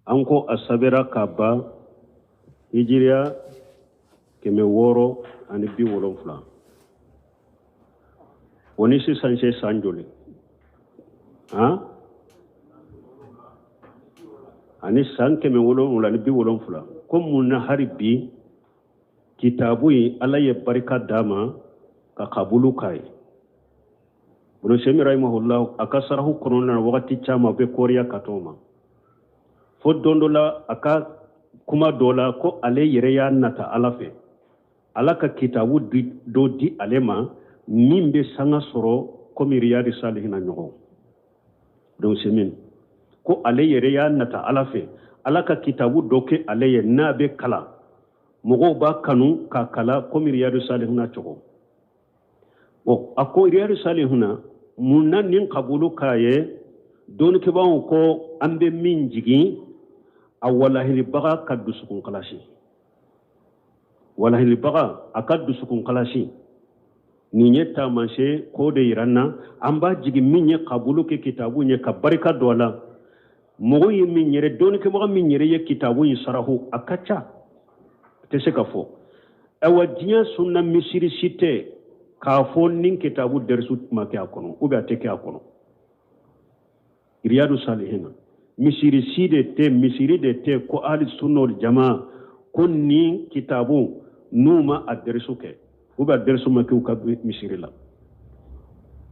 anko asabera kaba hijriya keme woro ani bi wolonfula woni sisan se sanjoli ani san keme wolonfula ni bi wolonfula ko munna hari bi kitabu yi ala ye barika dama ka kabulu kai Ibn Semi rahimahullah aka sarahu konona wakati chama be koriya katoma fo dondola aka kuma dola ko ale yere ya nata alafe alaka kitabu do di alema min be sanga soro komi riyadi salihina nyogo Ibn Semi ko ale yere ya nata alafe alaka kitabu doke ale ye nabe kala mogo ba kanu ka kala komi riyadi salihina chogo o ako riyadi salihina munna nin kabulu kaye don ke bawo ko ambe min jigi awalahi baga kaddu sukun kalashi walahi baga akaddu sukun kalashi ni nyeta manche ko de iranna amba jigi min ye kabulu ke kitabu nye ka barika dola mogo yi min yere don ke baga min yere ye kitabu yi sarahu akacha tese kafo awa dinya sunna misiri site kafo nin kitabu dersu make akono ube ateke akono riyadu salihina misiri de te ko ahli sunna wal jamaa ko nin kitabu numa adersu ke ube adersu make ka misiri la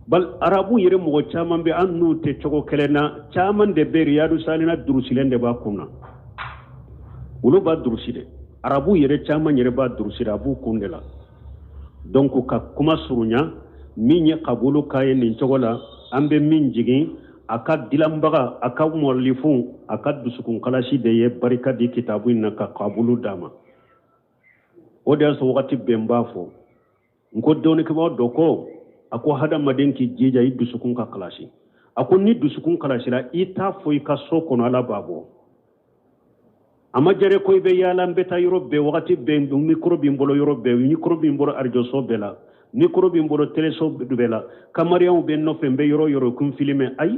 bal arabu yere mo chaman be annu te chogo kelena chaman de be riyadu salihina durusilende ba kunna ulo ba duruside arabu yere chaman yere ba duruside abu kundela donc ka kuma surunya min ye kabulu kaye nin cogola ambe min jigi aka dilambaga aka morlifu aka dusukun kalashi de ye barika di kitabu inna ka kabulu dama o de so wakati bemba fo nko doni ke do ko ako hada maden ki jija yi dusukun ka kalashi ako ni dusukun kalashi la ita fo ka so kono ala babo ama jare koy be yala mbeta yorobe wakati be micro bi mbolo yorobe micro bi mbolo arjo so bela micro bi mbolo tele so bela kamariyan be no fembe yoro kum filime ay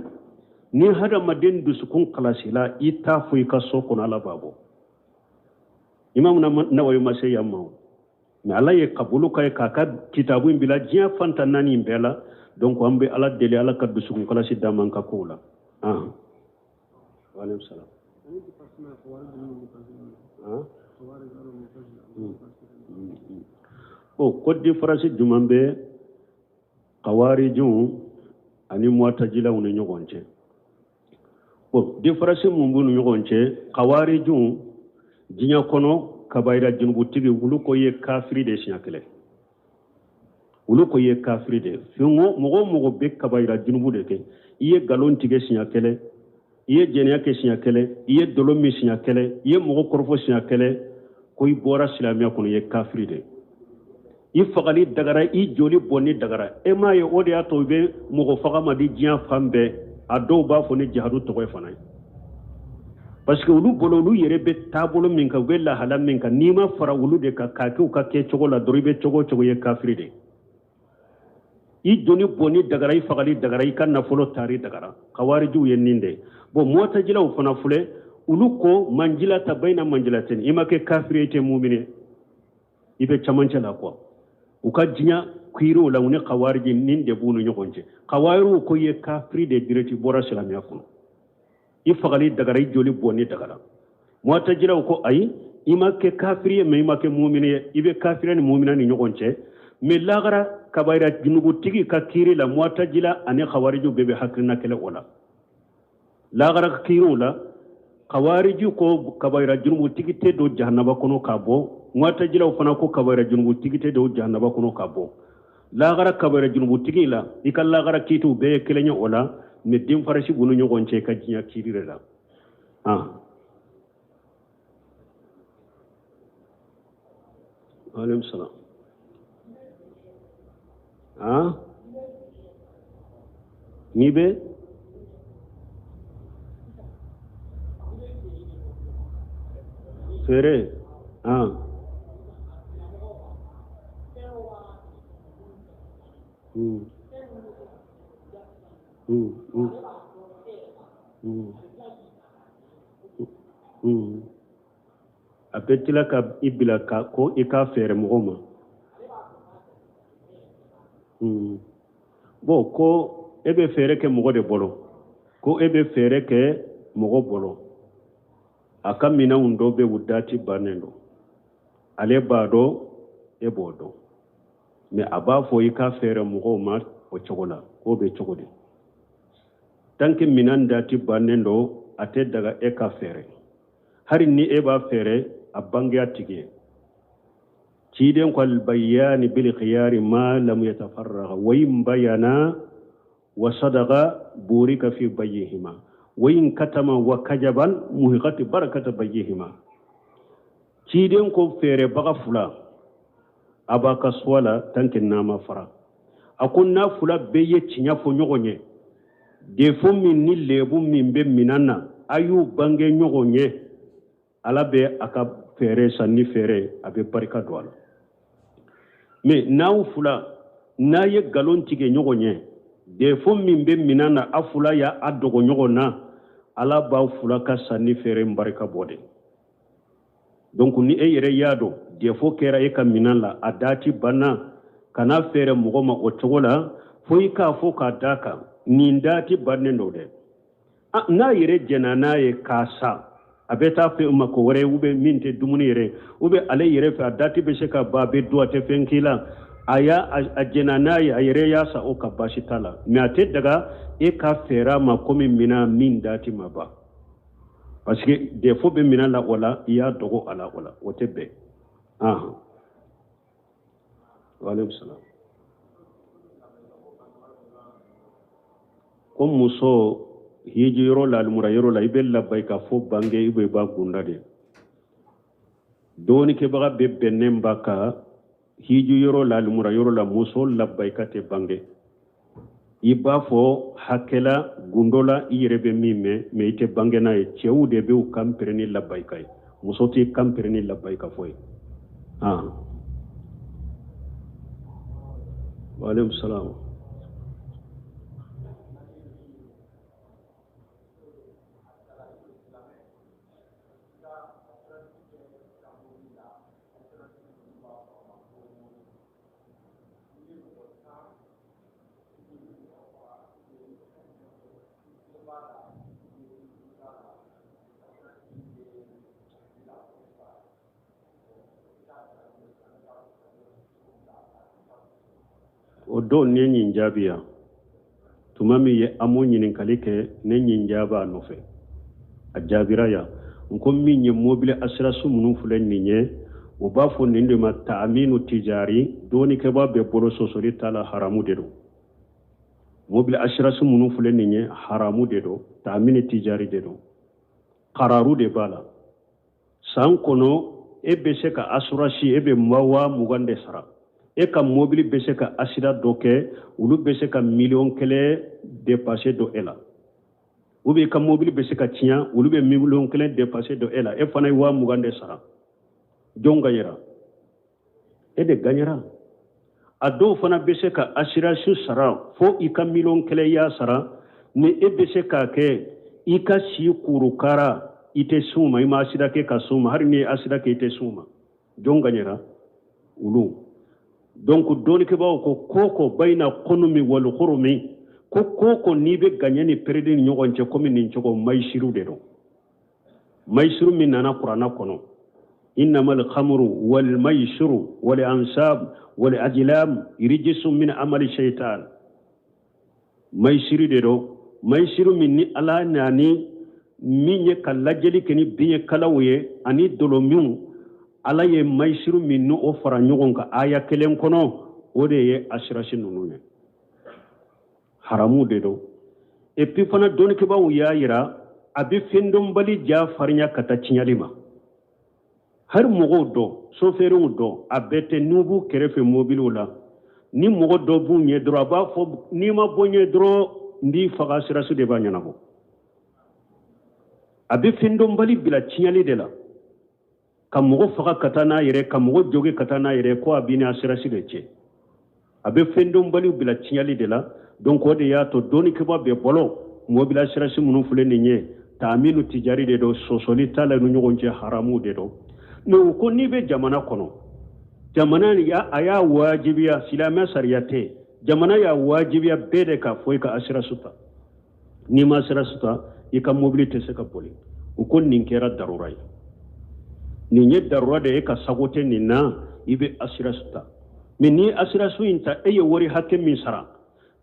ni hada maden du sukun kalasila ita fu ka so kono ala babo imam nawawi masay yamma mais ala ye kabulu kay ka kitabu bila jiya fanta nani bela donc ambe ala dele ala ka du sukun kalasi daman ka kula wa alaykum salam ko difference jumambe qawarijun ani mu'tazila woni nyogonche difference mumbunu nyogonche qawarijun jinya kono kabaira junubu tigi wulu ko ye kafiri de sinyakele wulu ko ye kafiri de fingo mogo be kabaira junubu de ke iye galon tige sinyakele iye jeniya ke sinya kele iye dolomi sinya kele iye mogo korfo sinya kele ko ibora silamiya kono ye kafiri de i fagali dagara i joli bonni dagara e ma ye o de ya to be mogo faga madi jiya fambe a do ba fo ni jihadu to koy fanay parce que ulu bolo lu yere be tabolo min ka wella hala min ka nima fara ulu de ka kaku ka ke chogo la doribe chogo ye kafiri de i joni bonni dagara i fagali dagara i kan na folo tari dagara kawariju ye ninde bo mu'tazila u fana fule ulu ko manjila ta baina manjilatin imake kafiri te mu'mine ibe chamancha la ko uka jinya kwiro la une kawariji ninde bunu nyogonje kawaru ko ye kafiri de direti bora salamiya ko i fagali dagara i joli bonni dagara mu'tazila ko ay imake kafiri me imake mu'mine ibe kafiri ni mu'mina ni nyogonje me lagara kabaira junubu tigi ka kiri la mu'tazila ane khawariju bebe hakrina kele wala lagara kiru la khawariju ko kabaira junubu tigi te do jahannaba kono kabo mu'tazila fana ko kabaira junubu tigi te do jahannaba kono kabo lagara kabaira junubu tigi la ikal lagara kitu be kelenya wala me dim farashi bunu nyogonche ka jinya kiri la alaykum salam nibe fere a bɛ tila ka i bila ko i k'a fɛɛrɛ mɔgɔ ma bon ko e bɛ fɛɛrɛ kɛ mɔgɔ de bolo ko e bɛ fɛɛrɛ kɛ mɔgɔ bolo a ka minɛnw dɔ bɛ u dati bannen don ale b'a dɔn e b'o dɔn mais a b'a fɔ i ka fɛɛrɛ mɔgɔw ma o cogo la k'o bɛ cogo di tant que minɛn dati bannen don a tɛ daga e ka fɛɛrɛ hari ni e b'a fɛɛrɛ a bangeya tigi ye ciden ko albayani bil khiyari ma lam yatafarraga wa in bayana wa sadaqa burika fi bayyihima wa in katama wa kajaban muhiqat barakata bayyihima ciden ko fɛɛrɛ baga fula aba ka swala tanke nama fara akun na fula be ye cinya fo ɲɔgɔn ye defo min ni lebu min be minana ayu bange ɲɔgɔn ye ala be aka fɛɛrɛ sanni fɛɛrɛ a be barika do ala mais n'aw fula n'a ye galon tigɛ ɲɔgɔn ye defo min be minana a fula ya a dogo ɲɔgɔn na ala b'aw fula ka sanni fɛɛrɛ barika bɔ de donc ni e yɛrɛ y'a dɔn defo kɛra e ka minan la a dati banna kana fɛɛrɛ mɔgɔ ma o cogo la fo i k'a fɔ k'a d'a kan nin dati bannen don dɛ n'a yɛrɛ jɛna n'a ye k'a sa a bɛ taa fɛ ma ko wɛrɛ u bɛ min tɛ dumuni yɛrɛ u bɛ ale yɛrɛ fɛ a dati bɛ se ka ba a bɛ do a tɛ fɛn k'i la a jɛna n'a ye a yɛrɛ y'a sa o ka baasi t'a la mais a tɛ daga e ka fɛɛrɛ ma komi mina min dati ma ban parce que defo bɛ mina la o la i y'a dogo a la o la o tɛ bɛn waaleykum salaam ko muso hiji yɔrɔ la alimura yɔrɔ la i bɛ labɛn ka fɔ bange i bɛ ba gunda de dɔɔni kɛbaga bɛ bɛnnen ba ka hiji yɔrɔ la alimura yɔrɔ la muso labɛn ka tɛ bange i b'a fɔ hakɛla gundo la i yɛrɛ bɛ min mɛn mais i tɛ bange n'a ye cɛw de bɛ u kan pere ni labɛn ka ye muso tɛ kan pere ni labɛn ka fɔ ye waaleykum salaam o don ne ɲin jaabiya tuma min ye an m'o ɲininkali kɛ ne ɲin jaaba a nɔfɛ a jaabira ya n ko min ye mobile assurance minnu filɛ nin ye o b'a fɔ nin de ma taaminu tijari dɔɔnikɛba bɛ bolo sɔsɔli t'a la haramu de don mobile assurance minnu filɛ nin ye haramu de don taaminu tijari de don qararu de b'a la san kɔnɔ e bɛ se ka assurance e bɛ 20,000 de sara e ka mobile bɛ se ka accident dɔ kɛ olu bɛ se ka $1,000,000 dépasser do e la ou bien ka mobile bɛ se ka tiɲɛ olu bɛ $1,000,000 dépasser do e la e fana ye 20,000 de sara jɔn gagnera e de gagnera a dɔw fana bɛ se ka assurance sara fo i ka $1,000,000 y'a sara ni e bɛ se k'a kɛ i ka si kurukara i tɛ s'u ma i ma accident kɛ ka s'u ma hari ni ye accident kɛ i tɛ s'u ma jɔn gagnera olu donc dɔɔnikɛbaaw ko koko bayna qunumi wal khurumi ko koko ni bɛ gagnɛ ni perde ni ɲɔgɔn cɛ komi nin cogo mayisiru de don mayisiru min nana kuranna kɔnɔ innamal khamru wal mayisiru wal ansab wal ajlam rijsun min amali shaytan mayisiru de don mayisiru min ni ala nani min ye ka lajɛli kɛ ni biɲɛ kalaw ye ani dolomiw ala ye mayisiru min n'o fara ɲɔgɔn kan aya kelen kɔnɔ o de ye assurance ninnu ye haramu de don et puis fana dɔɔnikɛbaaw y'a yira a bɛ fɛndɔnbali ja farinya ka taa tiɲɛli ma hari mɔgɔw dɔn sofɛriw dɔn a bɛɛ tɛ n'u b'u kɛrɛfɛ mobiliw la ni mɔgɔ dɔ b'u ɲɛ dɔrɔn a b'a fɔ n'i ma bɔ ɲɛ dɔrɔn n b'i faga assurance de b'a ɲɛnabɔ a bɛ fɛndɔnbali bila tiɲɛli de la ka mɔgɔ faga ka taa n'a yɛrɛ ka mɔgɔ joge ka taa n'a yɛrɛ ko a b'i ni assurance de cɛ a bɛ fɛndɔnbaliw bila tiɲɛli de la donc o de y'a to dɔɔnikɛba bɛ bɔlɔ mobile assurance minnu filɛ nin ye taminu tijari de do sosoli tala nu nyogonje haramu de do no ko ni be jamana kono jamana ya aya wajibiya silama sariyate jamana ya wajibiya bede ka foi ka asira suta ni ma asira suta ika mobilité se ka poli ko nin kera darurai ni nye darura de ka sagote ni na ibe asira suta mais ni asira su inta eye wori hakke min sara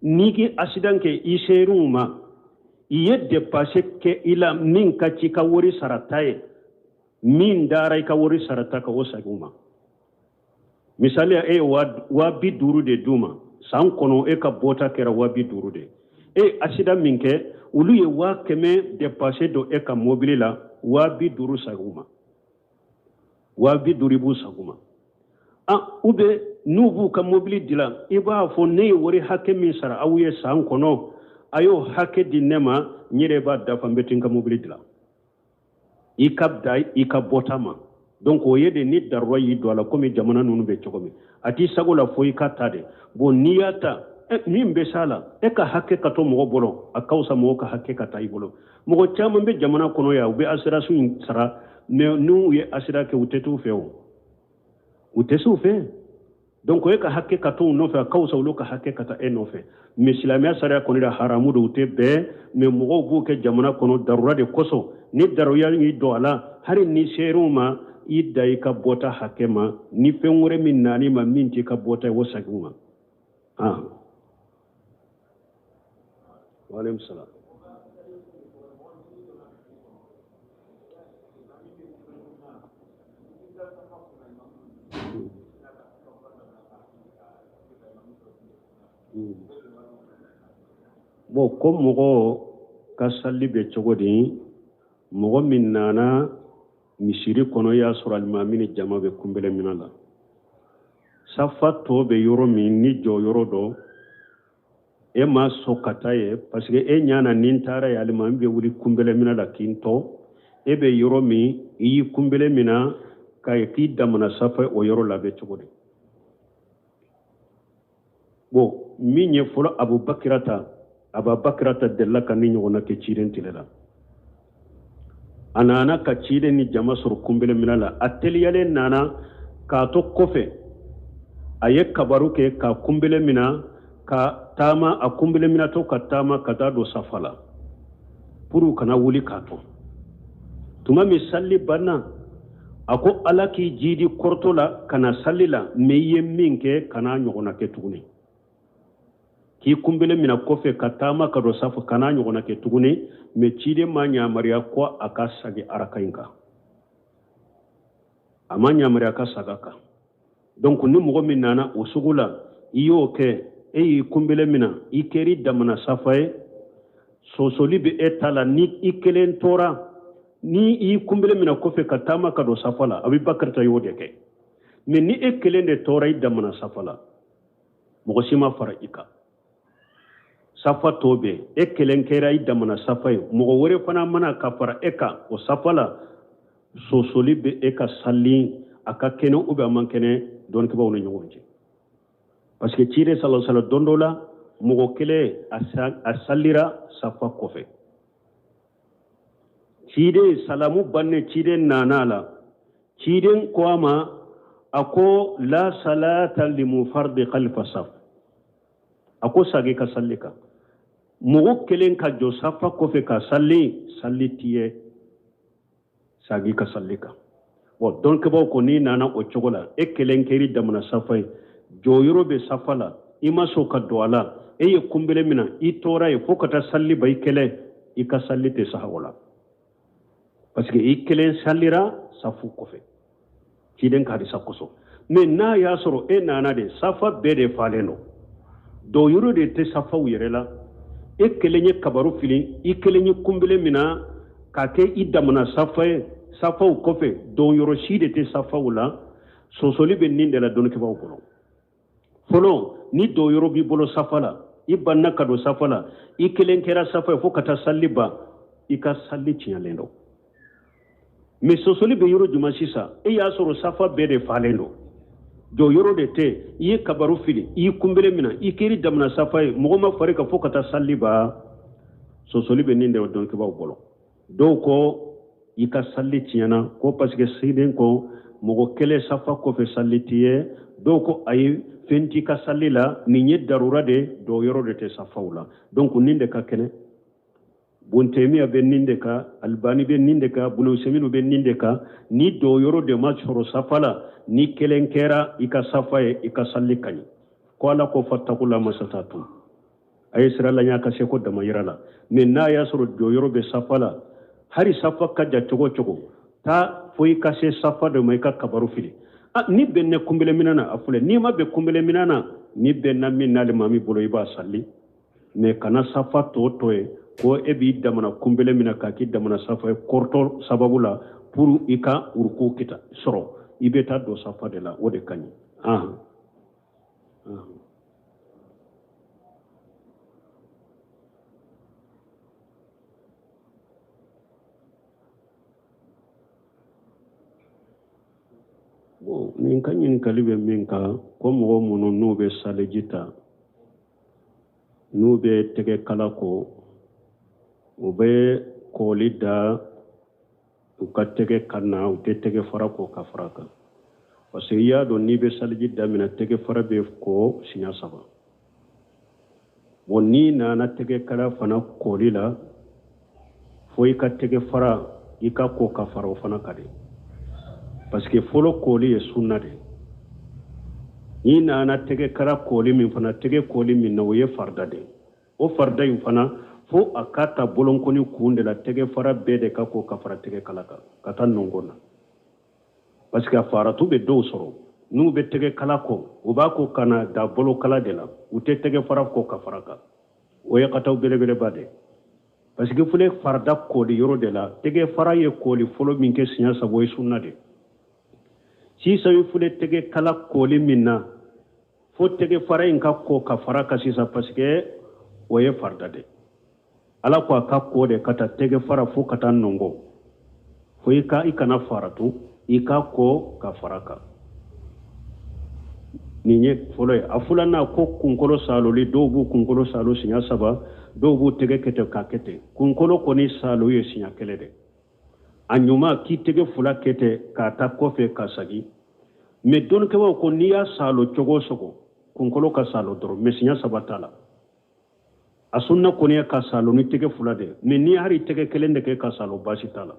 ni ki accident ke iseruma iye dépasser ke ila min ka ci ka wori sarataye min daray ka wori sarata ka osaguma misali wa bi duru de duma san kono ka bota kera wa bi duru de accident min ke ulu ye wa keme dépasser do ka mobile la wa bi duru saguma wa bi duru bu saguma ube nubu ka mobile dila iba fo ne wori hakke min sara awuye san kono ayo hakke dinema nyire ba dafa mbetin ka mobile dila ikabdai ikabotama donc o yede ni darwa yi do la komi jamana nunu be chokomi ati sagola foi katade bo niyata min be sala ka hakke ka to mo bolo akausa mo ka hakke ka tay bolo mo chama be jamana kono ya be asira su sara ne nu ye asira ke utetu feo utesu fe donc ka hakke ka to no fe akausa ulo ka hakke ka ta no fe mislamiya sara kono da haramu do te be me mo bu ke jamana kono darura de koso ni daruya yi do ala hari ni seruma idda ka bota hakema ni fenwure min nani ma minti ka bota wasaguma wa alaykum salam bo ko mogo kasalli be chogodi mogo min nana misiri kono ya sura almamini jama be kumbele minala safa to be yoro min ni jo yoro do ma sokata ye parce que nyana nintara ya almami be wuli kumbele minala kinto be yoro mi yi kumbele mina kay ki damana safa o yoro la be chogodi bo minye folo abubakirata della kan ni nyona ke ciren tilela anana ka ciren ni jama sur kumbele minala ateliyale nana ka to kofe aye kabaru ke ka kumbele mina ka tama a kumbele mina to ka tama ka do safala puru kana wuli ka to tuma misalli banna ako alaki jidi kortola kana sallila meye minke kana nyona ke tuguni ki kumbele mina kofe katama ka do safu kana nyogona ke tuguni me chide manya maria ko akasage arakainka amanya maria kasagaka donc ni mugo minana usugula iyo ke kumbele mina ikeri damana safaye sosoli be etala ni ikelen tora ni kumbele mina kofe katama ka do safala abubakar ta yode ke me ni ekelen de tora damana safala mugo sima fara ika safa tobe kelen kera idamana safai mogo wore fana mana kafara eka o safala sosoli be eka salli aka kene ube man kene don ke bawno nyonje parce que tire sallallahu alaihi wasallam dondola mogo kele asallira safa kofe tide salamu banne tide nanala tide kwama ako la salata limufardi khalfa saf ako sage ka sallika mogo kelen ka jo safa kofe ka salli tiye sagi ka sallika bo donc bo ko ni nana o chogola kelen keri damana safa jo yoro be safala ima so ka doala ye kumbele mina tora ye fokata salli bay kele ka sallite sahawola parce que kelen sallira safu kofe kiden ka di sakoso mais na ya soro nana de safa be de faleno do yoro de te safa wirela kelenye kabaru fili kelenye kumbele mina kake idamana safa u kofe do yoro shi de te safa wala sosoli be ninde la don ke bawo kono folo ni do yoro bi bolo safala ibanna kado safala kelen kera safa fo kata salliba ka salli tialendo mais sosoli be yoro juma sisa ya soro safa be de falendo do yoro de te kabaru fili kumbele mina keri damna safai mogoma fare ka fokata salliba so solibe ninde don ke baw bolo dɔw ko i ka salli tiɲɛna ko parce que siden ko mɔgɔ kelen safa kɔfɛ salli t'i ye dɔw ko ayi fɛn t'i ka salli la nin ye darura de dɔw yɔrɔ de tɛ safaw la donc nin de ka kɛnɛ Bontemiya bɛ nin de kan Albani bɛ nin de kan Bun Usaymin bɛ nin de kan ni dɔw yɔrɔ de ma sɔrɔ safa la ni kelen kɛra i ka safa ye i ka salli ka ɲi ko Ala ko fattaqula masatatum a ye sira la ɲa ka se ko dama yira la mais n'a y'a sɔrɔ dɔw yɔrɔ bɛ safa la hari safa ka ja cogo cogo taa fo i ka se safa de ma i ka kabaru fili ni bɛnna kunbele mina na a filɛ n'i ma bɛn kunbele mina na ni bɛnna min n'ale maa min bolo i b'a salli mais kana safa tɔ ye ko e b'i damana kunbele mina k'a k'i damana safa ye kɔrɔtɔ sababu la pour i ka uruku kita sɔrɔ i bɛ taa don safa de la o de ka ɲi bon nin ka ɲininkali bɛ min kan ko mɔgɔ minnu n'u bɛ saliji ta n'u bɛ tɛgɛ kala ko u bɛ kɔɔli da u ka tɛgɛ kan na u tɛ tɛgɛ fara ko ka fara kan parce que i y'a dɔn n'i bɛ saliji daminɛ tɛgɛ fara bɛ ko siɲɛ 3 bon n'i nana tɛgɛ kala fana kɔɔli la fo i ka tɛgɛ fara i ka ko ka fara o fana ka di parce que fɔlɔ kɔɔli ye sunna de n'i nana tɛgɛ kala kɔɔli min fana tɛgɛ kɔɔli min na o ye farida de o farida in fana fo a ka ta bolonkɔni kun de la tɛgɛ fara bɛɛ de ka ko ka fara tɛgɛ kala kan ka taa nɔnkɔn na parce que a faratu bɛ dɔw sɔrɔ n'u bɛ tɛgɛ kala kɔ u b'a ko ka na da bolo kala de la u tɛ tɛgɛ fara ko ka fara kan o ye kataw belebeleba de parce que fule farida kɔɔli yɔrɔ de la tɛgɛ fara ye kɔɔli fɔlɔ min kɛ siɲɛ 3 o ye sunna de sisan i fule tɛgɛ kala kɔɔli min na fo tɛgɛ fara in ka ko ka fara kan sisan parce que o ye farida de Ala ko a ka ko de ka taa tɛgɛ fara fo ka taa nɔnkɔ fo i kana faratu i ka ko ka fara kan nin ye fɔlɔ ye a filanan ko kunkolo saloli dɔw b'u kunkolo salo siɲɛ 3 dɔw b'u tɛgɛ kɛ ten k'a kɛ ten kunkolo kɔni salo ye siɲɛ 1 de a ɲuman k'i tɛgɛ 2 kɛ ten k'a ta kɔfɛ ka sagi mais dɔnnikɛlaw ko n'i y'a salo cogo o cogo kunkolo ka salo dɔrɔn mais siɲɛ 3 t'a la a sunna kɔni ye ka salo ni tɛgɛ 2 de mais n'i hari tɛgɛ 1 de kɛ ka salo baasi t'a la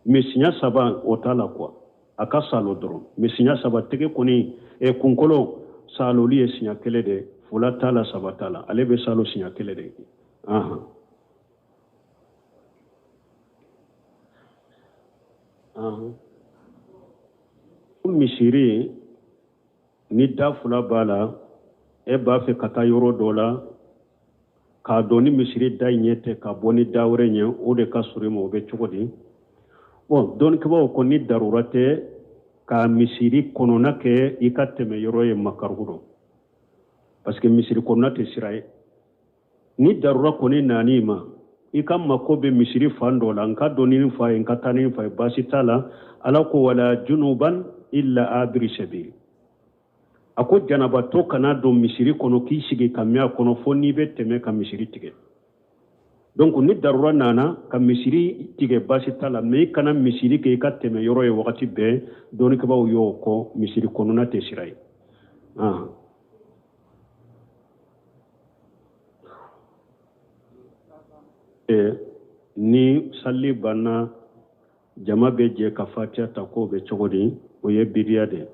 mais siɲɛ 3 o t'a la quoi a ka salo dɔrɔn mais siɲɛ 3 tɛgɛ kɔni kunkolo saloli ye siɲɛ 1 de 2 t'a la 3 t'a la ale bɛ salo siɲɛ 1 de misiri ni da 2 b'a la e b'a fɛ ka taa yɔrɔ dɔ la k'a dɔn ni misiri da ɲɛ tɛ ka bɔ ni da wɛrɛ ɲɛ o de ka sɔrɔ i ma o bɛ cogo di bon dɔnnikɛlaw ko ni darura tɛ ka misiri kɔnɔna kɛ i ka tɛmɛ yɔrɔ ye makaruhu dɔn parce que misiri kɔnɔna tɛ sira ye ni darura kɔni nani ma i ka mako bɛ misiri fan dɔ la n ka dɔn ni fa ye n ka taa ni fa ye baasi t'a la Ala ko wala junuban illa abiri sabil a ko janabatɔ kana don misiri kɔnɔ k'i sigi ka mɛn a kɔnɔ fo n'i bɛ tɛmɛ ka misiri tigɛ donc ni darura nana ka misiri tigɛ baasi t'a la mais i kana misiri kɛ i ka tɛmɛ yɔrɔ ye wagati bɛɛ dɔnnikɛlaw y'o kɔ misiri kɔnɔna tɛ sira ye ni salli banna jama bɛ jɛ ka fatiha ta k'o bɛ cogo di o ye bidiya de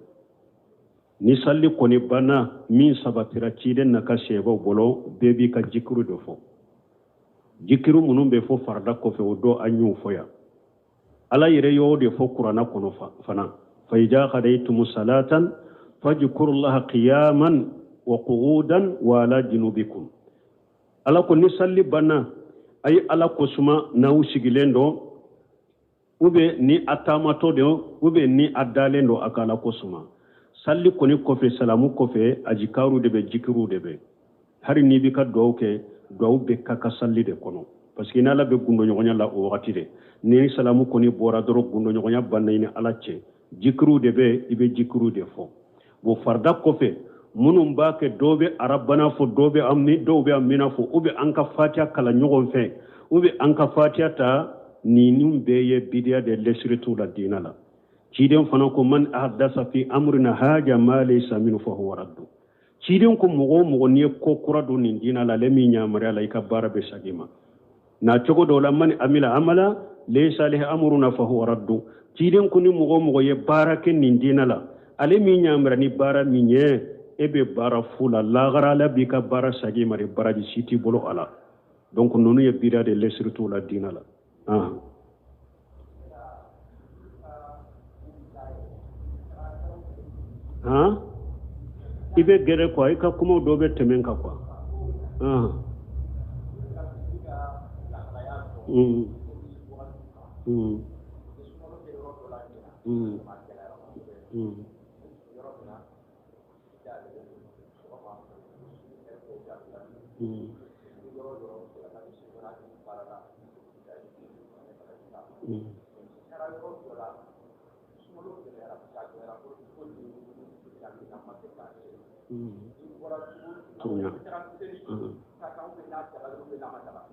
ni salli kɔni banna min sabatira ciden na ka sɛbɛw bolo bɛɛ b'i ka jikiru de fɔ jikiru minnu bɛ fɔ farida kɔfɛ o don an y'o fɔ yan Ala yɛrɛ y'o de fɔ kuranna kɔnɔ fana fa idha qadaytum salatan fadhkurullaha qiyaman wa qu'udan wa ala junubikum Ala ko ni salli banna ay Ala ko suma n'aw sigilen don ou bien ni atamatɔ don ou bien ni adalen don a ka Ala ko suma salli kɔni kɔfɛ salamu kɔfɛ ajikaru de bɛ jikiru de bɛ hari n'i bɛ ka duwawu kɛ duwawu bɛ ka salli de kɔnɔ parce que n'Ala bɛ gundoɲɔgɔnya la o wagati de ni salamu kɔni bɔra dɔrɔn gundoɲɔgɔnya banna i ni Ala cɛ jikiru de bɛ i bɛ jikiru de fɔ bon farida kɔfɛ minnu b'a kɛ dɔw bɛ arabana fɔ dɔw bɛ amina fɔ ou bien an ka fatiha kalan ɲɔgɔn fɛ ou bien an ka fatiha ta ninum beye bidia de lesritu la dinala ciden fana ko man ahdasa fi amrina haja ma laysa minhu fa huwa raddu ciden ko mogo ni ko kura do nin dinala le mi nyamare la ka bara be sagima na cogo do la man amila amala laysa lahu amruna fa huwa raddu ciden ko ni mogo ye bara ken nin dinala ale mi nyamare ni bara mi nye ebe bara fula lagara la bi ka bara sagima re bara di siti bolo ala donc nonu ye bidia de lesritu la dinala ibe gere ko ka kuma do be temen ka kwa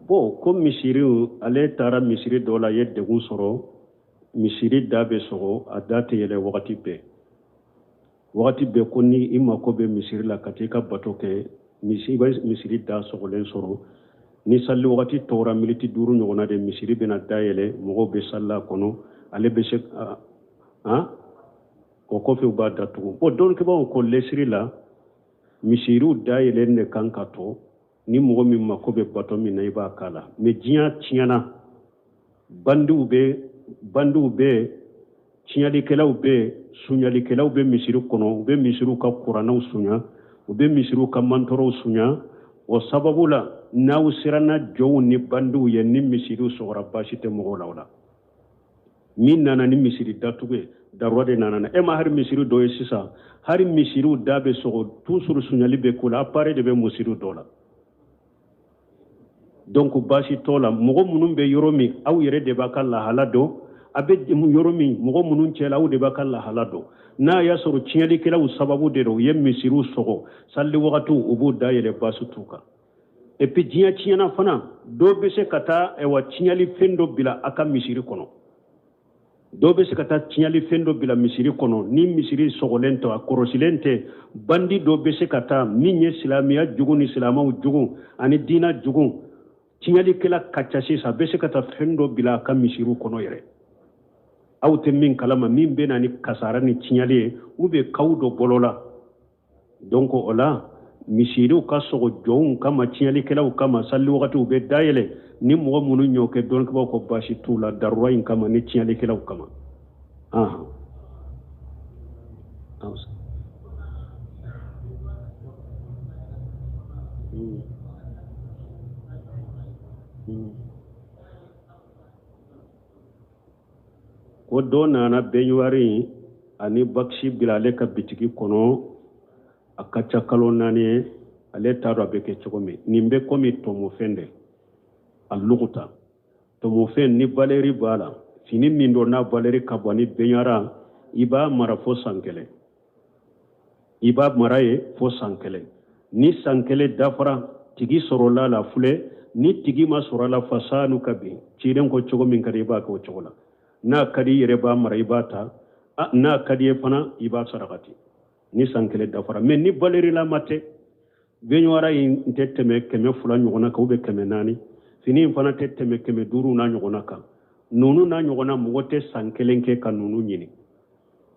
bon comme misiri ale tara misiri dɔ la ye degun sɔrɔ misiri da bɛ sɔgɔ a da tɛ yɛlɛ wagati bɛɛ ko ni i mako bɛ misiri la ka taa i ka bato kɛ misiri da sɔgɔlen sɔrɔ ni sali wagati tɔgɔra militi 5 ɲɔgɔnna de misiri bɛna da yɛlɛ mɔgɔw bɛ salila kɔnɔ ale bɛ se o kɔfɛ u b'a datugu bon dɔnnibagaw ko lɛsiri la misiriw da yɛlɛ de kan ka to ni mɔgɔ min mako bɛ bato min na i b'a k'a la mais diɲɛ tiɲɛna bandiw bɛ tiɲɛlikɛlaw bɛ sunyalikɛlaw bɛ misiri kɔnɔ u bɛ misiriw ka kurannaw sunya u bɛ misiriw ka mantɔrɔw sunya o sababu la n'aw siranna jɔnw ni bandiw ye ni misiriw sɔgɔra baasi tɛ mɔgɔw la o la min nana ni misiri datugu ye daruwa de nana e ma hari misiri dɔ ye sisan hari misiriw da bɛ sɔgɔ toujours sunyali bɛ k'u la appareil de bɛ misiriw dɔ la donc baasi t'o la mɔgɔ minnu bɛ yɔrɔ min aw yɛrɛ de b'a ka lahala dɔn a bɛ yɔrɔ min mɔgɔ minnu cɛla aw de b'a ka lahala dɔn n'a y'a sɔrɔ tiɲɛlikɛlaw sababu de don u ye misiriw sɔgɔ sali wagatiw u b'o dayɛlɛ baasi t'u kan et puis diɲɛ tiɲɛna fana dɔw bɛ se ka taa tiɲɛli fɛn dɔ bila a ka misiri kɔnɔ dɔw bɛ se ka taa tiɲɛli fɛn dɔ bila misiri kɔnɔ ni misiri sɔgɔlen tɛ a kɔrɔsilen tɛ bandi dɔw bɛ se ka taa min ye silamɛya jugu ni silamɛw jugu ani diina jugu tiɲɛlikɛla ka ca sisan a bɛ se ka taa fɛn dɔ bila a ka misiriw kɔnɔ yɛrɛ aw tɛ min kalama min bɛ na ni kasara ni tiɲɛli ye ou bien kaw dɔ bɔlɔ la donc o la misiriw ka sɔgɔ jɔnw kama tiɲɛlikɛlaw kama sali wagati u bɛ dayɛlɛ ni mɔgɔ minnu y'o kɛ dɔnnibagaw ko baasi t'u la daruwa in kama ni tiɲɛlikɛlaw kama ko dɔ nana beɲuwari ani bakisi bila ale ka bitigi kɔnɔ a ka ca kalo 4 ye ale t'a dɔn a bɛ kɛ cogo min nin bɛ komi tɔmɔfɛn de a luguta tɔmɔfɛn ni valeri b'a la fini min don n'a valeri ka bɔ ni beɲuwara i b'a mara fo san 1 i b'a mara ye fo san 1 ni san 1 dafara tigi sɔrɔla la filɛ ni tigi ma sɔrɔ la fasanu ka bin ciden ko cogo min ka di i b'a kɛ o cogo la n'a ka di i yɛrɛ b'a mara i b'a ta n'a ka di i fana i b'a sarakati ni san 1 dafara mais ni valeri lama tɛ beɲuwara in tɛ tɛmɛ 200 ɲɔgɔnna kan ou bien 400 fini in fana tɛ tɛmɛ 500 n'a ɲɔgɔnna kan nunu n'a ɲɔgɔnna mɔgɔ tɛ san 1 kɛ ka nunu ɲini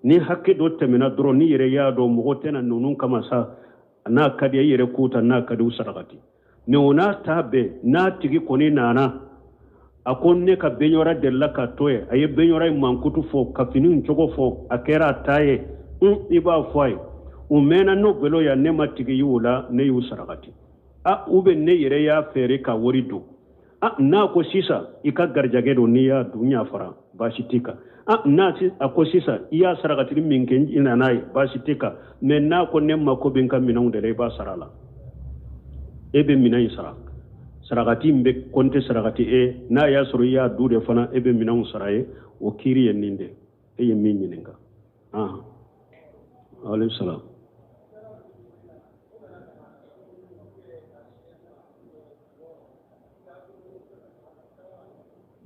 ni hakɛ dɔ tɛmɛna dɔrɔn ni yɛrɛ y'a dɔn mɔgɔ tɛna nunu kama sa n'a ka di i yɛrɛ k'u ta n'a ka di u sarakati mais o n'a ta bɛɛ n'a tigi kɔni nana a ko ne ka beɲuwara delila ka to ye a ye beɲuwara in mankutu fɔ ka fini in cogo fɔ a kɛra a ta ye i b'a fɔ a ye u mɛnna n'o bɛlɔ ya ne ma tigi y'o la ne y'u sarakati ou bien ne yɛrɛ y'a fɛɛrɛ ka wari don n'a ko sisan i ka garijɛgɛ don n'i y'a dun y'a fara baasi t'i kan n'a a ko sisan i y'a sarakati min kɛ i nana ye baasi t'i kan mais n'a ko ne mako bɛ n ka minɛnw de la i b'a sara a la e bɛ minɛn in sara sarakati in bɛ compter sarakati n'a y'a sɔrɔ i y'a dun de fana e bɛ minɛnw sara ye o kiiri ye nin de e ye min ɲininka aleykum salaam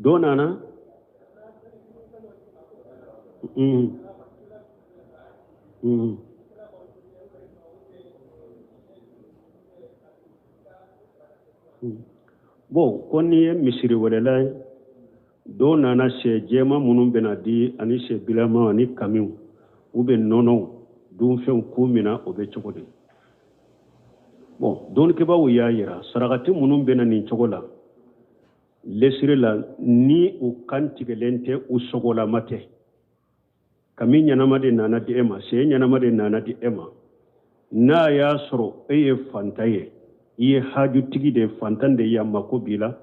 dɔ nana Bon koni misiri wala do nana she jema munum benadi ani she bilama ani kamiu ube nono dum fen kumina obe chokode bon don ke ba wuya yira saragati munum benani chokola lesire la ni u kantige lente u sogola mate kami nyanama de nana di ema she nyanama de nana di ema na ya soro eye fantaye iye haju tigi de fantande ya makobila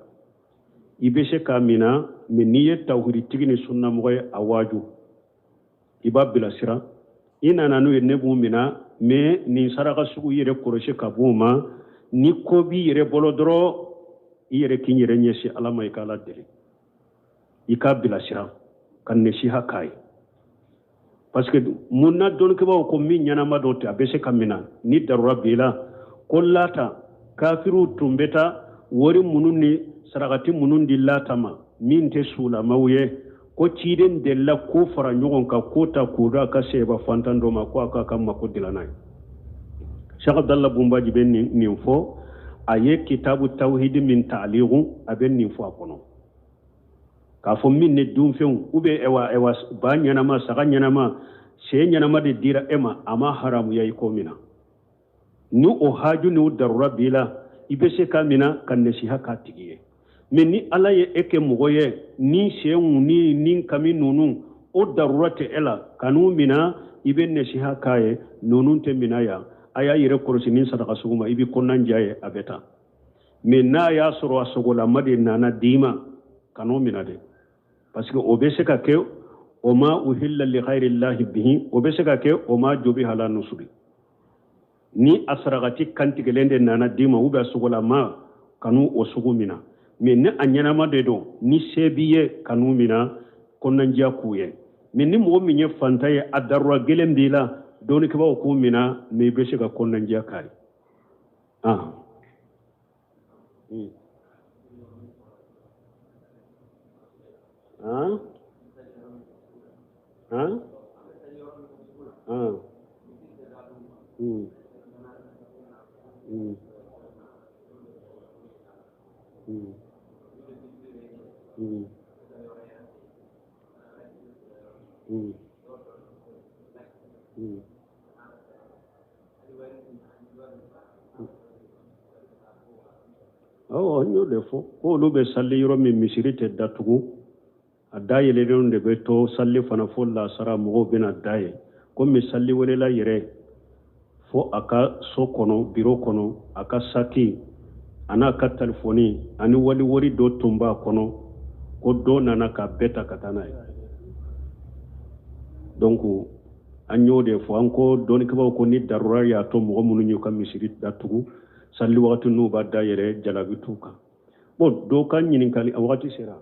ibeshe kamina miniye tawhiri tigi ni sunna moye awaju iba bila sira ina nanu ye nebu mina me ni saraka sugu yere koroshe kabuma ni kobi yere bolodro yere kinyere nyesi alama ikala deli ika bila sira kan neshi hakai parce que munna don ke ba ko min nyana madote abeshe kamina ni darura bila kollata kafiru tumbeta wori mununi saragati munundi latama min te sula mawye ko ciden della ko fara nyogon ka kota kuda ka seba fantando ma ko aka kam ko dilanay Cheikh Abdallah Bumbaji ben ni fo aye kitabu tawhid min ta'liqu aben ni fo akono ka fo min ne dum fen ube ewa ba nyana ma saga nyana ma she nyana ma de dira ema ama haramu yayi ko mina ni o haju ni darura bila ibese kamina kan ne shi haka tigiye men ni ala ye eke mogoye ni sheun ni kami nunu o darurate ela kanu mina ibe ne shi haka ye nunun te mina ya aya yire korosi ni sadaka suguma ibi konnan jaye abeta men na ya soro asogola made nana dima kanu mina de parce que obese ka ke o ma uhilla li ghairi llahi bihi obese ka ke o ma jobi hala nusuri ni asragati kanti gelende nana dima uba sugola ma kanu o sugumina men ne anyana ma de do ni sebiye kanu mina konanja kuye men ni mo minye fantaye adarwa gelembila doni ke ba ko mina me be shiga konanja kari ah ah ah ah Oh, no defo ko lu be salli yoro mi misirite datugu adaye le don de beto salli fana fo la sara mo bena daye ko mi salli wele la yere fo aka sokono biro kono aka sati ana ka telefoni ani wali wori do tumba kono ko do nana ka beta katana donc anyo de fo anko doni ka ko ni darura ya to mo munu ñu ka misiri datugu salli wakati nu ba dayere jalabi tuka bon do kan ñinin kali wakati sera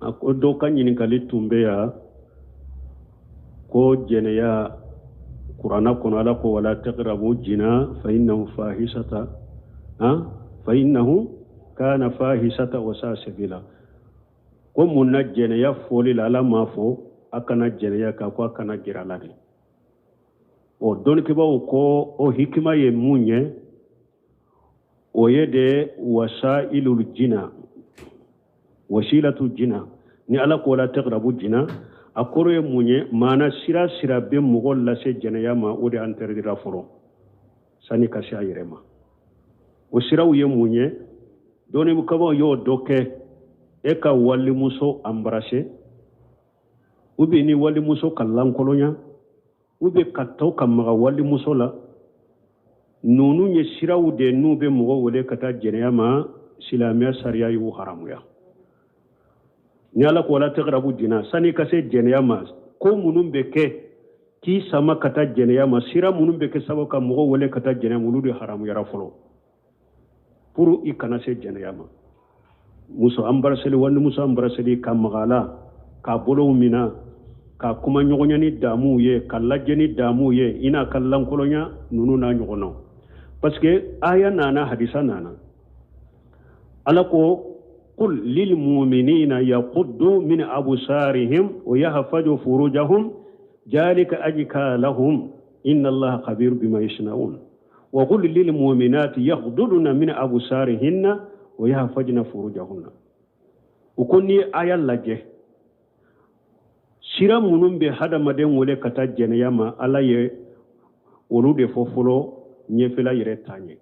ako do kan ñinin kali tumbe ya ko jeneya qur'ana kono ala ko wala taqrabu jina fa innahu fahisata fa innahu kana fahisata wa sabila ko munna jeneya foli la ala mafo akana jeneya ka ko akana girala de o don ke bawo ko o hikima ye munye o yede wasailul jina wasilatul jina ni ala ko la taqrabu jina akoro ye munye mana sira sira be mugol la se jeneya ma o de anterdira foro sani kasi ayirema o sira ye munye doni bu kabo yo doke e ka wali muso embrasser ubi ni wali muso kallan kolonya ube kattaw kamaga wali musola nunu nye sirawu de nube mugo wole kata jeneya ma silamiya sariya yu haramuya ni ala ko wala taqrabu jina sani kase jeneya ma ko munun beke ki sama kata jeneya ma sira munun beke sabo ka mugo wole kata jeneya mulu de haramu yara folo puru ikana se jeneya ma muso ambaraseli wani muso ambaraseli kamagala ka bolo mina ka kuma nyogonya ni damu ye kalaje ni damu ye ina kallan kolonya nunu na nyogono parce que aya nana hadisa nana ala ko قل للمؤمنين يغضوا من أبصارهم ويحفظوا فروجهم ذلك أزكى لهم إن الله خبير بما يصنعون وقل للمؤمنات يغضضن من أبصارهن ويحفظن فروجهن وكوني آية لجه sira munun be hadamaden wole kata jeneya ma ala ye olu de fo folo ɲɛfɛla yɛrɛ taɲɛ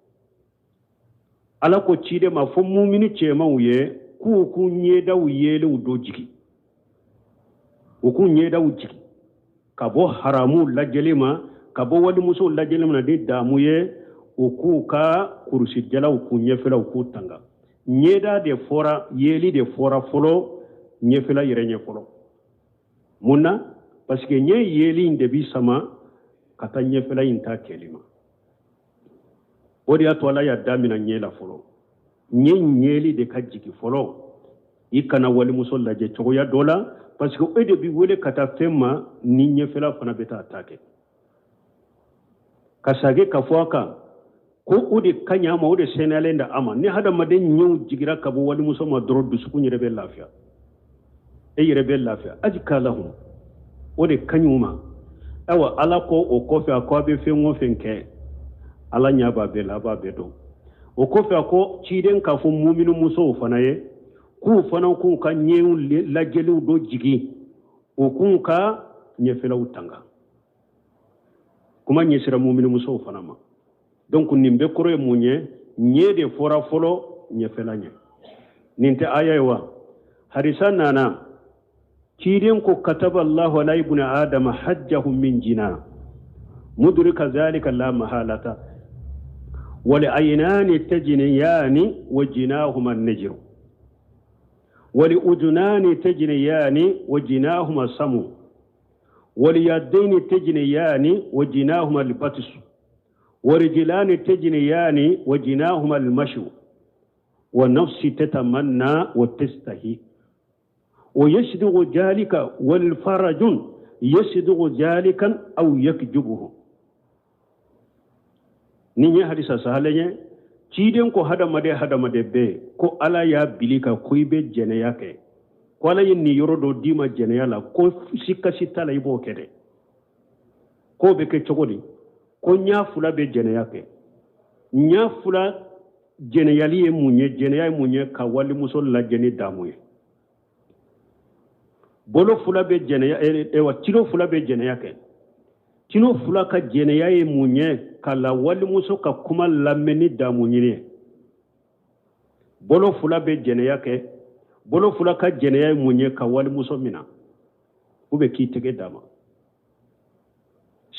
ala ko cide ma fo mumini cɛmanw ye k'u k'u ɲɛdaw yelenw do jigi u k'u ɲɛdaw jigi ka bɔ haramu lajɛli ma ka bɔ walimusow lajɛli ma ni daamu ye u k'u ka kurusidalaw k'u ɲɛfɛlaw k'u tanga ɲɛda de fɔra yeli de fɔra fɔlɔ ɲɛfɛla yɛrɛ ɲɛ fɔlɔ mun na parce que ɲɛ yeli in de bi sama ka taa ɲɛfɛla in ta kɛli ma o de y'a to ala y'a damina ɲɛ la fɔlɔ ɲɛ ɲɛli de ka jigi fɔlɔ i kana walimuso lajɛ cogoya dɔ la parce que e de bi wele ka taa fɛn ma ni ɲɛfɛla fana bɛ taa ta kɛ ka sage ka fɔ a kan ko o de ka ɲɛ a ma o de sɛnɛyalen da a ma ni hadamaden ɲɛw jigira ka bɔ walimuso ma dɔrɔn dusukun yɛrɛ bɛ lafiya e yɛrɛ bɛ lafiya aji k'a lahun o de ka ɲi u ma ayiwa ala ko o kɔfɛ a ko a bɛ fɛn o fɛn kɛ ala ɲɛ b'a bɛɛ la a b'a bɛɛ dɔn o kɔfɛ a ko ciden k'a fɔ mumini musow fana ye k'u fana k'u ka ɲɛw lajɛliw do jigi u k'u ka ɲɛfɛlaw tanga kuma ɲɛsira mumini musow fana ma donc nin bɛɛ kɔrɔ ye mun ye ɲɛ de fɔra fɔlɔ ɲɛfɛla ɲɛ nin tɛ aya ye wa hadisa nana ciden ko kataba allahu ala ibni adama hajjahu min jina mudrika zalika la mahalata ولعينان تجنيان وجناهما النجر ولأذنان تجنيان وجناهما السمو وليدين تجنيان وجناهما البطش ورجلان تجنيان وجناهما المشي والنفس تتمنى وتستحي ويصدق ذلك والفرج يصدق ذلك أو يكذبه ni ɲɛ hadisa sahalenye ciden ko hadamade be ko ala y'a bili ka ko i bɛ jɛnɛya kɛ ko ala ye nin yɔrɔ dɔ d'i ma jɛnɛya la ko sikasi t'a la i b'o kɛ dɛ k'o bɛ kɛ cogo di ko ɲa fula bɛ jɛnɛya kɛ ɲa fula jɛnɛyali ye mun ye jɛnɛya ye mun ye ka walimuso lajɛ ni daamu ye bolo fula bɛ jɛnɛya tilo fula bɛ jɛnɛya kɛ tino fula ka jɛnɛya ye mun ye ka la walimuso ka kuma lamɛn ni daamu ɲini ye bolo fula bɛ jɛnɛya kɛ bolo fula ka jɛnɛya ye mun ye ka walimuso minɛ u bɛ k'i tɛgɛ d'a ma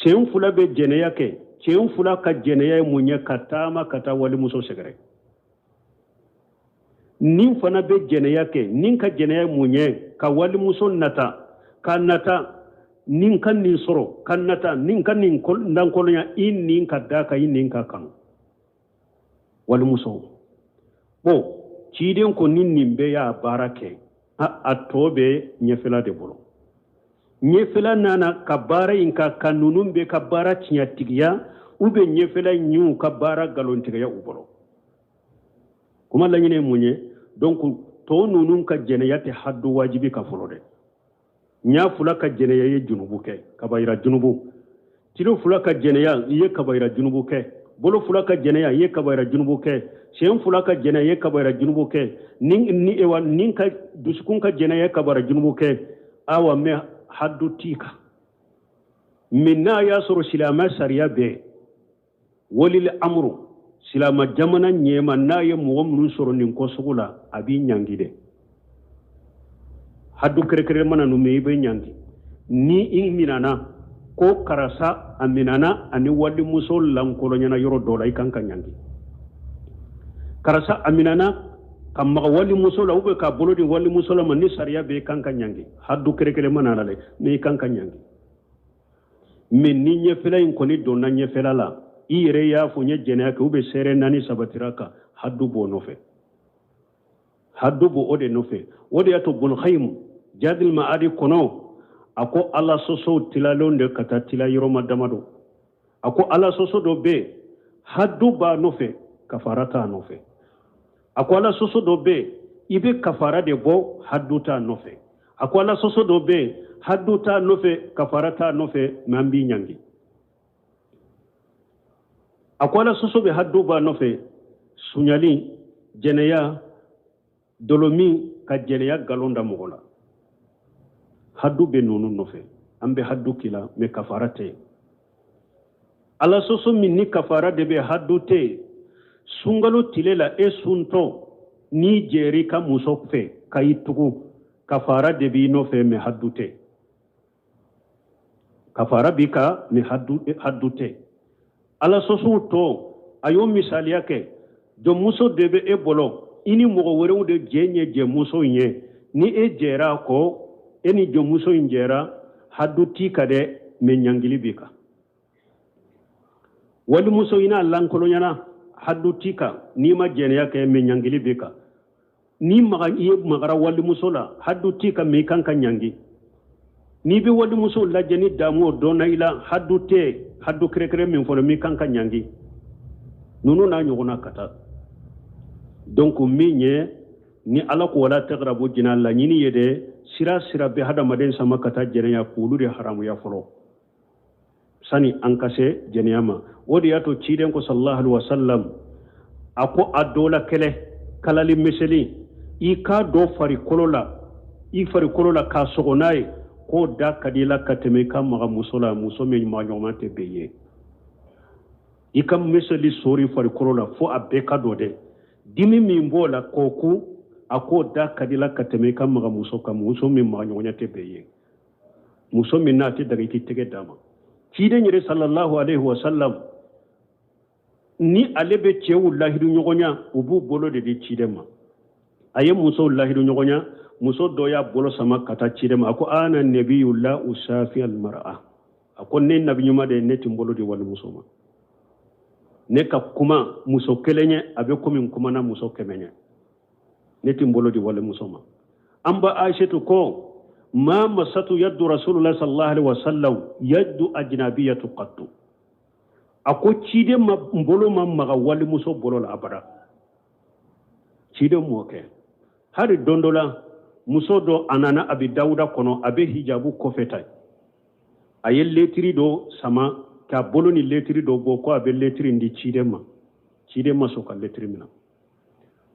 sen fula bɛ jɛnɛya kɛ sen fula ka jɛnɛya ye mun ye ka taama ka taa walimuso sɛgɛrɛ nin fana bɛ jɛnɛya kɛ nin ka jɛnɛya ye mun ye ka walimuso nata ka nata nin ka nin sɔrɔ ka nata nin ka nin dankɔlɔnya i nin ka da ka i nin ka kan walimuso bon ciden ko ni nin bɛɛ y'a baara kɛ a tɔ bɛ ɲɛfɛla de bolo ɲɛfɛla nana ka baara in ka ninnu bɛ ka baara tiɲɛtigiya u bɛ ɲɛfɛla ɲiw ka baara nkalontigiya u bolo kuma laɲini ye mun ye donc tɔ ninnu ka jɛnɛya tɛ haddu wajibi ka fɔlɔ dɛ ɲa fula ka jɛnɛya ye junubu kɛ kabayira junubu tilo fula ka jɛnɛya i ye kabayira junubu kɛ bolo fula ka jɛnɛya i ye kabayira junubu kɛ sen fula ka jɛnɛya i ye kabayira junubu kɛ nin ka dusukun ka jɛnɛya i ye kabayira junubu kɛ awa mɛ haddu t'i kan mɛ n'a y'a sɔrɔ silamɛ sariya bɛɛ walil amru silamɛ jamana ɲɛma n'a ye mɔgɔ minnu sɔrɔ nin kɔsugu la a b'i ɲangi dɛ haddu kere mana nume i bɛ ɲangi ni i minana ko karasa a minana ani walimuso lankolonyana yɔrɔ dɔ la i kan ka ɲangi karasa a minana ka maga walimuso la ka bolo di walimuso la ma ni sariya bɛ i kan ka ɲangi haddu kere mana la dɛ ni i kan ka ɲangi mɛ ni ɲɛfɛla in kɔni donna ɲɛfɛla la i yɛrɛ y'a fɔ n ye jɛnɛya kɛ seere 4 sabatira kan haddu b'o nɔfɛ haddu bo o de nɔfɛ o de y'a to Ibn Qayyim Zadul Ma'ad kɔnɔ a ko ala sɔsɔw tilalen de ka taa tila yɔrɔma damadɔ a ko ala sɔsɔ dɔ bɛ yen haddu b'a nɔfɛ kafara t'a nɔfɛ a ko ala sɔsɔ dɔ bɛ yen ibe kafara de bo hadduta nofe akwala soso do be hadduta nofe kafarata nofe mambi nyangi akwala soso be hadduba nofe sunyali jeneya dolomi ka jeneya galonda mogola haddu be nonu nofe ambe haddu kila me kafarate ala soso minni kafara de be haddu te sungalo tilela e sunto ni jeri ka muso fe kayitugu kafara de bi no fe me haddute kafara bi ka me haddute ala sosu to ayo misali yake do muso de be e bolo ini mogo wore de jenye je muso nye ni e jera ko eni jo muso injera hadduti kade me nyangili bika wali muso ina lankolo nyana hadduti ka ni ma jene yake me nyangili bika ni magara wali muso la hadduti ka me kanka nyangi ni be wali muso la jeni damu dona ila haddu krekre min folo mi kanka nyangi nunu na nyogona kata donc minye ni ala ko wala tagrabu jinal la nyini yede sira be hada maden sama kata jene ya kulu de haramu ya folo sani ankase jene yama wodi yato ciden ko sallallahu alaihi wasallam ako adola kele kalali meseli i ka do fari kolola ka sogonai ko da kadila kateme kam maga musola muso me ma nyomate beye i kam meseli sori fari kolola fo abbe ka do de dimi mi mbola koku ako da kadila kateme kam maga muso me ma nyomate beye muso me na te daga ki tege dama cide nyere sallallahu alaihi wasallam ni alebe cewu lahidu nyogonya ubu bolo de cide ma aye muso lahidu nyogonya muso doya bolo sama kata cide ma ako ana nabiyullah usafi almar'a ako ne nabi nyuma de neti bolo de wal muso ma ne ka kuma muso kelenye abe komi kuma na muso kemenye neti bolo de wal muso ma amba aishatu ko ma masatu yaddu rasulullah sallallahu alaihi wasallam yaddu ajnabiyatu qattu ako cide ma mbolo ma maga wali muso bolo la abada cide mo ke hari dondola muso do anana abi dauda kono abe hijabu kofeta aye letri do sama ka bolo ni letri do boko abe letri ndi cide ma so ka letri mina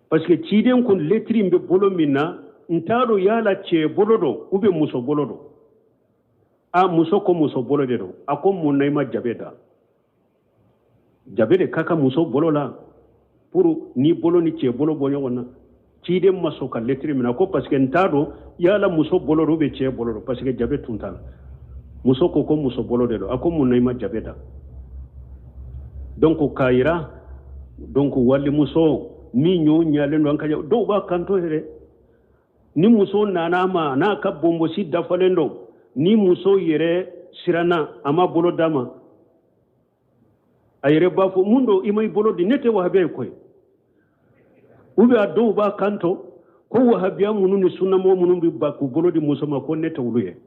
parce que cide ko letri mbe bolo mina ntaro yala che bolo do ube muso bolo do a muso ko muso bolo de do ako munay ma jabeda jabede kaka muso bolo la pour ni bolo ni che bolo bonyo wona cide maso ka letri mina ko parce que ntado yala muso bolo do be che bolo do parce que jabe tuntal muso ko muso bolo de do ako munay ma jabeda donc kaira donc wali muso mi nyo nyale ndo anka do ba kanto here ni muso nanama na ka bombo si dafalendo ni muso yere sirana ama bolo dama ayre bafo mundo imay bolo di nete wahabe koy ube ado ba kanto ko wahabiya mununi sunna mo munumbi bakku bolo di muso ma ko nete wuluye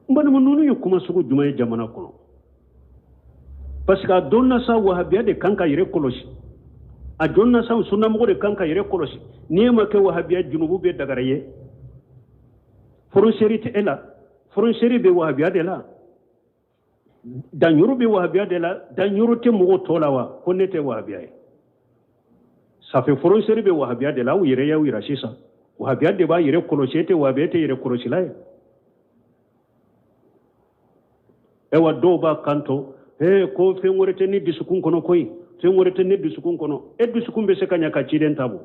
mbana mununu yukuma sugu jumaye jamana kono parce que donna sa wahabiya de kanka yere koloshi a donna sa sunna mo de kanka yere koloshi nema ke wahabiya junubu be dagaraye frontière ela frontière be wahabiya de la danyuru be wahabiya de la danyuru te mo tolawa ko nete wahabiya ça fait frontière be wahabiya de la yere ya wira sisa wahabiya de ba yere koloshi te wahabiya te yere koloshi la ewa do ba kanto ko fe ngorete ni disukun kono koy fe ngorete ni disukun kono e disukun be se kanya ka ciden tabo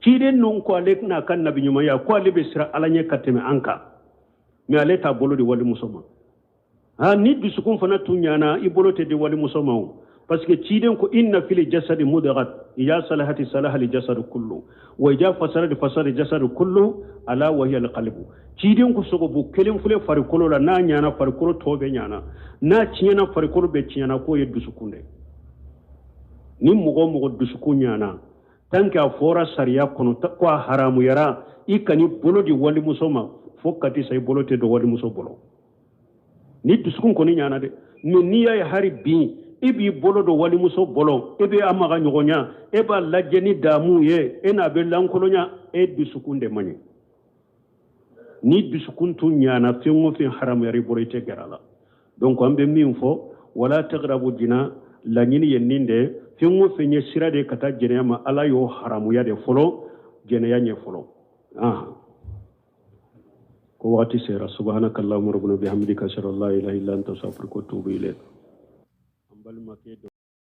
ciden non ko alek na kan nabi nyuma ya ko alebe sira alanye kateme anka mi aleta bolo di wali musoma ha ni disukun fana tunyana ibolote di wali musoma parce que ciden ko inna fil jasadi mudghat ya salahati salaha li jasad kullu wa ja fasada jasad kullu ala wa hiya al qalbu ciden ko sogo bu kelen fule farikolo la na nyana farikolo tobe nyana na cinyana farikolo be cinyana ko ye dusukunde ni mugo dusukun nyana tanke a fora sariya kono ko haramu yara ikani bolo di wali musoma fokati say bolo te do wali muso bolo ni dusukun ko ni nyana de ni ya hari bi i b'i bolo do walimuso bolo i bɛ a maga ɲɔgɔnya e b'a lajɛ ni damu ye e n'a bɛ lankolonya e dusukun de man ɲi ni dusukun tun ɲana fɛn o fɛn haramuyara i bolo i tɛ gɛrɛ a la donc an bɛ min fɔ wala taqrabu zina laɲini ye nin de fɛn o fɛn ye sira de ka taa jɛnɛya ma ala y'o haramuya de fɔlɔ jɛnɛya ɲɛ fɔlɔ ko waati sera subhanaka allahumma rabbana bihamdika ashhadu an la ilaha illa anta astaghfiruka wa atubu ilayk an balimakɛ